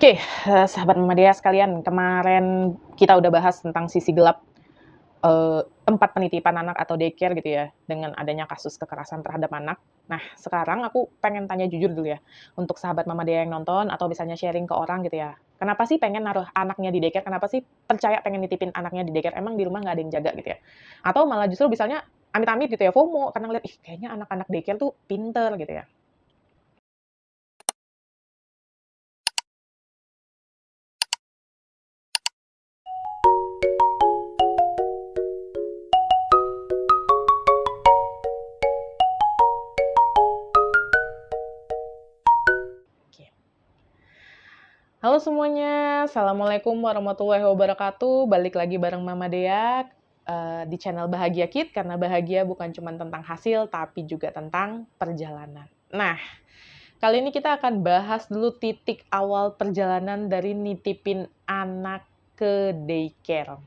Oke, sahabat Muhammadiyah sekalian, kemarin kita udah bahas tentang sisi gelap, tempat penitipan anak atau daycare gitu ya, dengan adanya kasus kekerasan terhadap anak. Nah, sekarang aku pengen tanya jujur dulu ya, untuk sahabat Muhammadiyah yang nonton atau misalnya sharing ke orang gitu ya, kenapa sih pengen naruh anaknya di daycare? Kenapa sih percaya pengen nitipin anaknya di daycare? Emang di rumah nggak ada yang jaga gitu ya? Atau malah justru misalnya amit-amit gitu ya, FOMO karena ngeliat, "Ih, kayaknya anak-anak daycare tuh pinter," gitu ya. Oke. Halo semuanya, Assalamualaikum warahmatullahi wabarakatuh. Balik lagi bareng Mama Dea, di channel Bahagia Kid, karena bahagia bukan cuma tentang hasil, tapi juga tentang perjalanan. Nah, kali ini kita akan bahas dulu titik awal perjalanan dari nitipin anak ke daycare.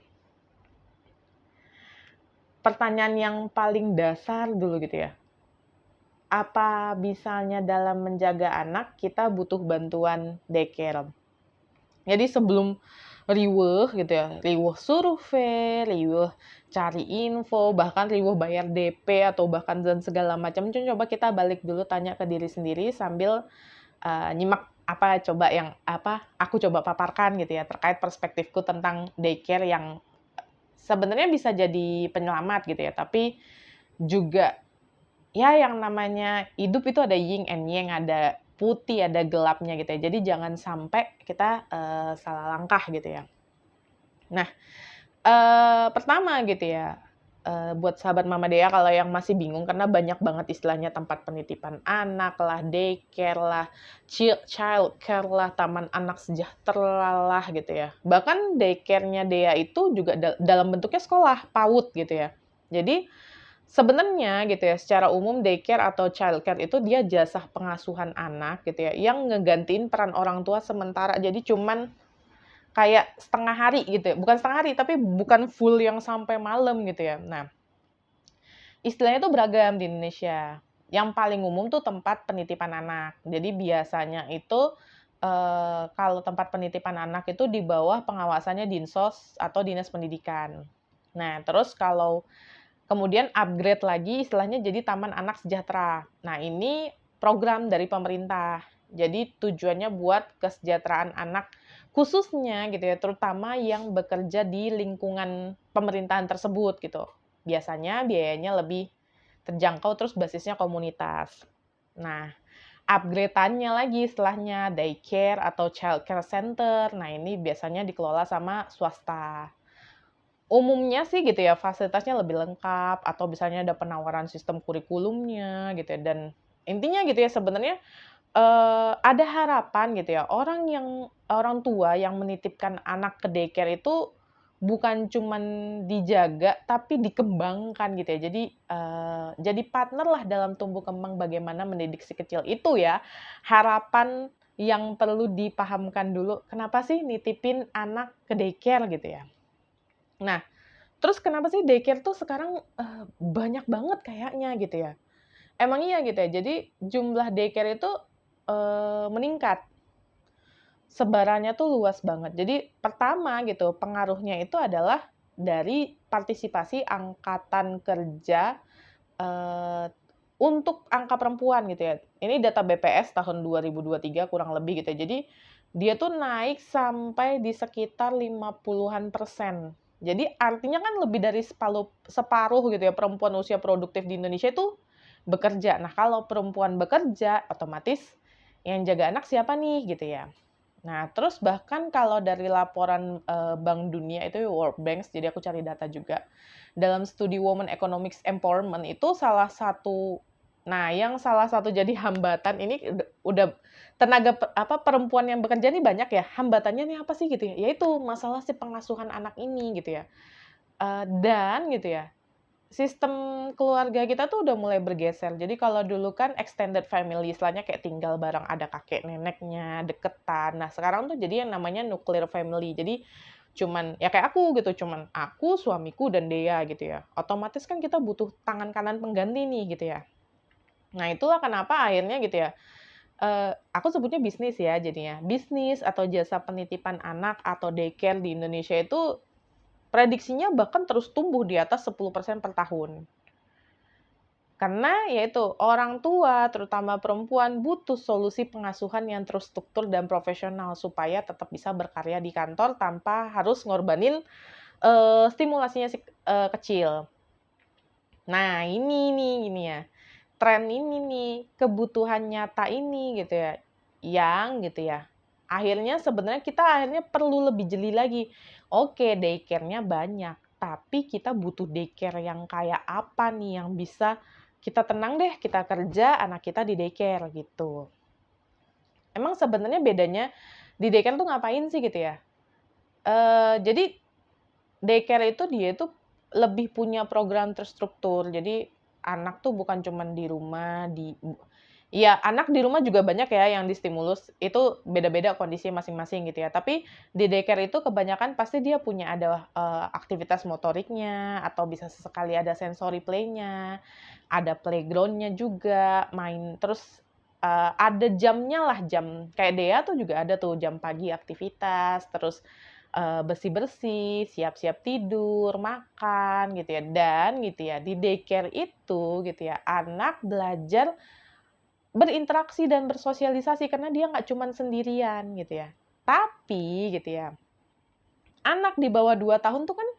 Pertanyaan yang paling dasar dulu gitu ya. Apa misalnya dalam menjaga anak kita butuh bantuan daycare? Jadi sebelum riweuh gitu ya, riweuh survei, riweuh cari info, bahkan riweuh bayar DP atau bahkan dan segala macam, coba kita balik dulu tanya ke diri sendiri sambil, nyimak apa coba yang apa aku coba paparkan gitu ya, terkait perspektifku tentang daycare yang sebenarnya bisa jadi penyelamat gitu ya, tapi juga ya yang namanya hidup itu ada yin and yang, ada putih, ada gelapnya gitu ya. Jadi jangan sampai kita, salah langkah gitu ya. Nah, pertama gitu ya, buat sahabat Mama Dea kalau yang masih bingung karena banyak banget istilahnya tempat penitipan anak lah, daycare lah, child care lah, taman anak sejahtera lah gitu ya. Bahkan daycare-nya Dea itu juga dalam bentuknya sekolah PAUD gitu ya. Jadi sebenarnya gitu ya, secara umum daycare atau childcare itu dia jasa pengasuhan anak gitu ya, yang ngegantiin peran orang tua sementara. Jadi cuman kayak setengah hari gitu ya, bukan setengah hari, tapi bukan full yang sampai malam gitu ya. Nah, istilahnya itu beragam di Indonesia. Yang paling umum tuh tempat penitipan anak. Jadi biasanya itu kalau tempat penitipan anak itu di bawah pengawasannya Dinsos atau Dinas Pendidikan. Nah, terus kalau kemudian upgrade lagi istilahnya jadi Taman Anak Sejahtera. Nah, ini program dari pemerintah. Jadi tujuannya buat kesejahteraan anak khususnya gitu ya, terutama yang bekerja di lingkungan pemerintahan tersebut gitu. Biasanya biayanya lebih terjangkau terus basisnya komunitas. Nah, upgrade-annya lagi setelahnya daycare atau child care center. Nah, ini biasanya dikelola sama swasta. Umumnya sih gitu ya, fasilitasnya lebih lengkap atau misalnya ada penawaran sistem kurikulumnya gitu ya, dan intinya gitu ya sebenarnya, ada harapan gitu ya, orang tua yang menitipkan anak ke daycare itu bukan cuman dijaga, tapi dikembangkan gitu ya. Jadi partner lah dalam tumbuh kembang bagaimana mendidik si kecil itu ya. Harapan yang perlu dipahamkan dulu, kenapa sih nitipin anak ke daycare gitu ya. Nah, terus kenapa sih daycare tuh sekarang, banyak banget kayaknya gitu ya? Emang iya gitu ya, jadi jumlah daycare itu, meningkat, sebarannya tuh luas banget. Jadi pertama gitu, pengaruhnya itu adalah dari partisipasi angkatan kerja, eee, untuk angka perempuan gitu ya. Ini data BPS tahun 2023 kurang lebih gitu ya. Jadi dia tuh naik sampai di sekitar 50-an%. Jadi artinya kan lebih dari separuh gitu ya perempuan usia produktif di Indonesia itu bekerja. Nah, kalau perempuan bekerja, otomatis yang jaga anak siapa nih gitu ya. Nah, terus bahkan kalau dari laporan, Bank Dunia itu World Bank, jadi aku cari data juga. Dalam studi Women Economics Empowerment itu yang salah satu jadi hambatan ini udah tenaga perempuan yang bekerja nih banyak ya, hambatannya nih apa sih gitu ya, yaitu masalah si pengasuhan anak ini gitu ya. Dan gitu ya, sistem keluarga kita tuh udah mulai bergeser. Jadi kalau dulu kan extended family, istilahnya kayak tinggal bareng ada kakek neneknya, deketan. Nah, sekarang tuh jadi yang namanya nuclear family. Jadi cuman ya kayak aku gitu, cuman aku, suamiku, dan Dea gitu ya. Otomatis kan kita butuh tangan kanan pengganti nih gitu ya. Nah, itulah kenapa akhirnya gitu ya, aku sebutnya bisnis ya jadinya. Bisnis atau jasa penitipan anak atau daycare di Indonesia itu prediksinya bahkan terus tumbuh di atas 10% per tahun. Karena yaitu orang tua, terutama perempuan, butuh solusi pengasuhan yang terstruktur dan profesional supaya tetap bisa berkarya di kantor tanpa harus ngorbanin stimulasinya kecil. Nah, ini ya. Tren ini nih, kebutuhan nyata ini gitu ya. Yang gitu ya. Akhirnya sebenarnya kita perlu lebih jeli lagi. Oke, daycare-nya banyak, tapi kita butuh daycare yang kayak apa nih yang bisa kita tenang deh, kita kerja, anak kita di daycare gitu. Emang sebenarnya bedanya di daycare tuh ngapain sih gitu ya? Jadi daycare itu dia itu lebih punya program terstruktur. Jadi anak tuh bukan cuman di rumah, ya anak di rumah juga banyak ya yang distimulus. Itu beda-beda kondisi masing-masing gitu ya. Tapi di daycare itu kebanyakan pasti dia punya ada aktivitas motoriknya atau bisa sesekali ada sensory play-nya, ada playground-nya juga, main terus ada jamnya lah, jam kayak Dea tuh juga ada tuh jam pagi aktivitas, terus bersih-bersih, siap-siap tidur, makan gitu ya. Dan gitu ya, di daycare itu gitu ya, anak belajar berinteraksi dan bersosialisasi karena dia nggak cuman sendirian gitu ya. Tapi gitu ya, anak di bawah 2 tahun tuh kan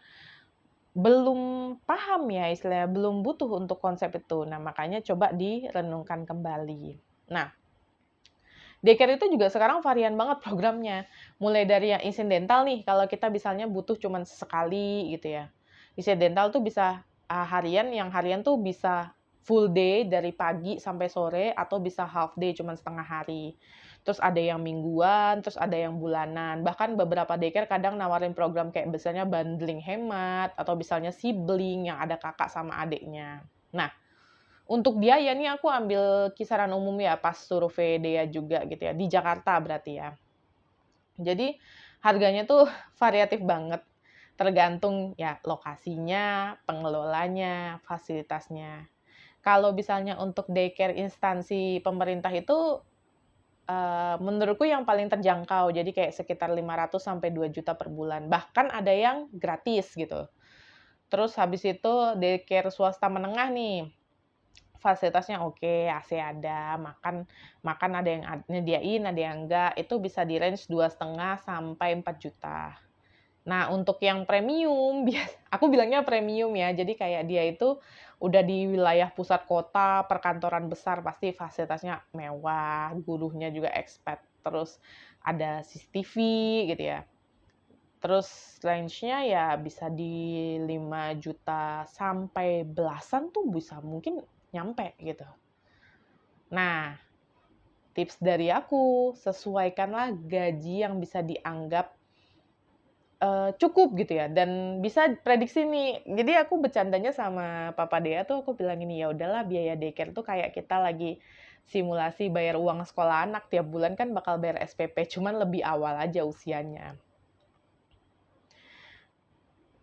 belum paham ya istilahnya, belum butuh untuk konsep itu. Nah, makanya coba direnungkan kembali. Nah, daycare itu juga sekarang varian banget programnya. Mulai dari yang insidental nih, kalau kita misalnya butuh cuman sekali gitu ya. Insidental tuh bisa harian, yang harian tuh bisa full day dari pagi sampai sore atau bisa half day cuman setengah hari. Terus ada yang mingguan, terus ada yang bulanan. Bahkan beberapa daycare kadang nawarin program kayak misalnya bundling hemat atau misalnya sibling yang ada kakak sama adiknya. Nah, untuk biaya nih aku ambil kisaran umum ya pas survei Dea juga gitu ya, di Jakarta berarti ya. Jadi harganya tuh variatif banget, tergantung ya lokasinya, pengelolanya, fasilitasnya. Kalau misalnya untuk daycare instansi pemerintah itu menurutku yang paling terjangkau, jadi kayak sekitar 500 sampai 2 juta per bulan. Bahkan ada yang gratis gitu. Terus habis itu daycare swasta menengah nih, fasilitasnya oke, AC ada, makan makan ada yang nyediain, ada yang enggak, itu bisa di range 2,5 sampai 4 juta. Nah, untuk yang premium, aku bilangnya premium ya, jadi kayak dia itu udah di wilayah pusat kota, perkantoran besar, pasti fasilitasnya mewah, gurunya juga expat, terus ada CCTV gitu ya. Terus range-nya ya bisa di 5 juta sampai belasan tuh bisa mungkin nyampe gitu. Nah, tips dari aku, sesuaikanlah gaji yang bisa dianggap cukup gitu ya dan bisa prediksi nih. Jadi aku bercandanya sama Papa Dea tuh aku bilang gini, "Ya udahlah biaya daycare tuh kayak kita lagi simulasi bayar uang sekolah anak tiap bulan kan bakal bayar SPP, cuman lebih awal aja usianya."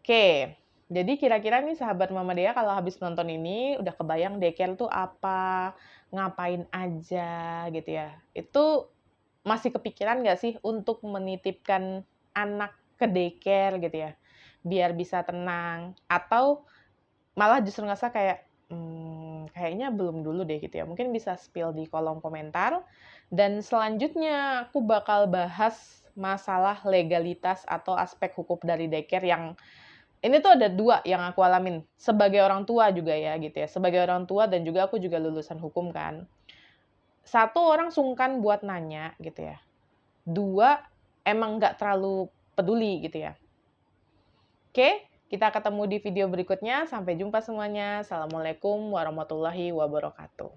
Oke, jadi kira-kira nih sahabat Mama Dea kalau habis nonton ini udah kebayang daycare tuh apa, ngapain aja gitu ya. Itu masih kepikiran nggak sih untuk menitipkan anak ke daycare gitu ya, biar bisa tenang? Atau malah justru ngerasa kayak, kayaknya belum dulu deh gitu ya. Mungkin bisa spill di kolom komentar. Dan selanjutnya aku bakal bahas masalah legalitas atau aspek hukum dari daycare yang ini tuh ada 2 yang aku alamin, sebagai orang tua juga ya gitu ya, sebagai orang tua dan juga aku juga lulusan hukum kan. Satu, orang sungkan buat nanya gitu ya. 2, emang nggak terlalu peduli gitu ya. Oke, kita ketemu di video berikutnya, sampai jumpa semuanya. Assalamualaikum warahmatullahi wabarakatuh.